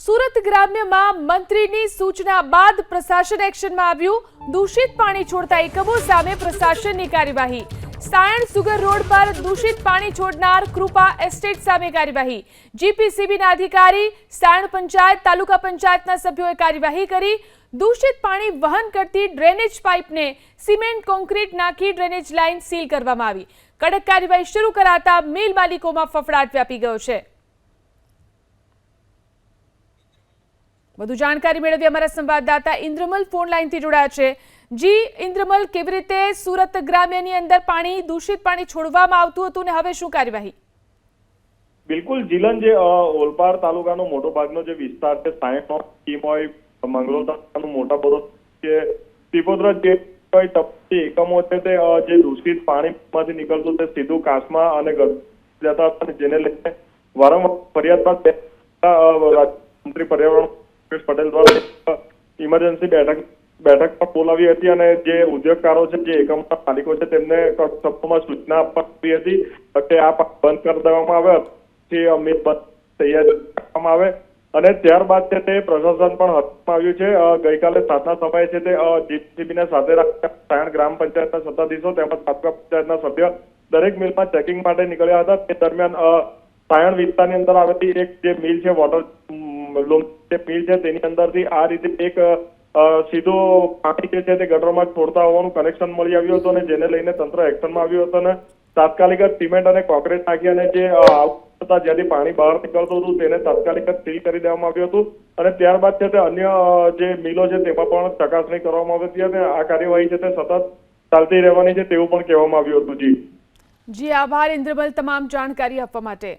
સુરત ગ્રામ્યમાં મંત્રીની સૂચના બાદ પ્રશાસન એક્શનમાં આવ્યું। દૂષિત પાણી છોડતા એકમો સામે પ્રશાસનની કાર્યવાહી। સાયણ સુગર રોડ પર દૂષિત પાણી છોડનાર કૃપા એસ્ટેટ સામે કાર્યવાહી। જીપીસીબીના અધિકારી, સાયણ પંચાયત, તાલુકા પંચાયતના સભ્યોએ કાર્યવાહી કરી। દૂષિત પાણી વહન કરતી ડ્રેનેજ પાઇપને સિમેન્ટ કોન્ક્રીટ નાખી ડ્રેનેજ લાઇન સીલ કરવામાં આવી। કડક કાર્યવાહી શરૂ કરાતા મિલ માલિકોમાં ફફડાટ વ્યાપી ગયો છે। વધુ જાણકારી મેળવી અમારા સંવાદદાતા ઇન્દ્રમલ ફોન લાઈનથી જોડાયા છે। જી ઇન્દ્રમલ, કેવી રીતે સુરત ગ્રામ્યની અંદર દૂષિત પાણી છોડવામાં આવતું હતું ને હવે શું કાર્યવાહી? બિલકુલ જીલન, જે ઓલપાડ તાલુકાનો મોટો ભાગનો જે વિસ્તાર છે, સાયણનો હોય, મંગળોર તાલુકાનો મોટા બરોદ કે પીપોદરા જે ટપકી એકમો છે તે જે દૂષિત પાણીમાંથી નીકળતું તે સીધું કાચમાં અને જતા હતા, જેને લઈને વારંવાર ફરિયાદ બાદ મંત્રી પર્યાવરણ પટેલ દ્વારા ઇમરજન્સી બેઠક પણ બોલાવી હતી અને જે ઉદ્યોગકારો છે, જે એકમના માલિકો છે, તેમને શબ્દોમાં સૂચના આપવામાં આવી હતી કે આ બંધ કરી દેવામાં આવે, અમે તૈયાર કરવામાં આવે। અને ત્યારબાદ છે તે પ્રશાસન પણ હાથમાં આવ્યું છે। ગઈકાલે સાંજના સમયે છે તે જીપીસીબીને સાથે રાખતા સાયણ ગ્રામ પંચાયતના સત્તાધીશો તેમજ તાલુકા પંચાયતના સભ્ય દરેક મિલમાં ચેકિંગ માટે નીકળ્યા હતા। તે દરમિયાન સાયણ વિસ્તારની અંદર આવેલી એક જે મિલ છે, વોટર મિલ છે, તેની અંદરથી આ રીતે એક સીધો પાણી જે છે તે ગટરમાં છોડતા હોવાનું કનેક્શન મળી આવ્યું હતું અને જેને લઈને તંત્ર એક્શનમાં આવ્યું હતું અને તાત્કાલિક સિમેન્ટ અને કોન્ક્રીટ નાખી અને જે જ્યાંથી પાણી બહાર નીકળતું હતું તેને તાત્કાલિક સીલ કરી દેવામાં આવ્યું હતું અને ત્યારબાદ છે તે અન્ય જે મિલો છે તેમાં પણ ચકાસણી કરવામાં આવી હતી અને આ કાર્યવાહી છે તે સતત ચાલતી રહેવાની છે તેવું પણ કહેવામાં આવ્યું હતું। જી આભાર ઇન્દ્રમલ, તમામ જાણકારી આપવા માટે।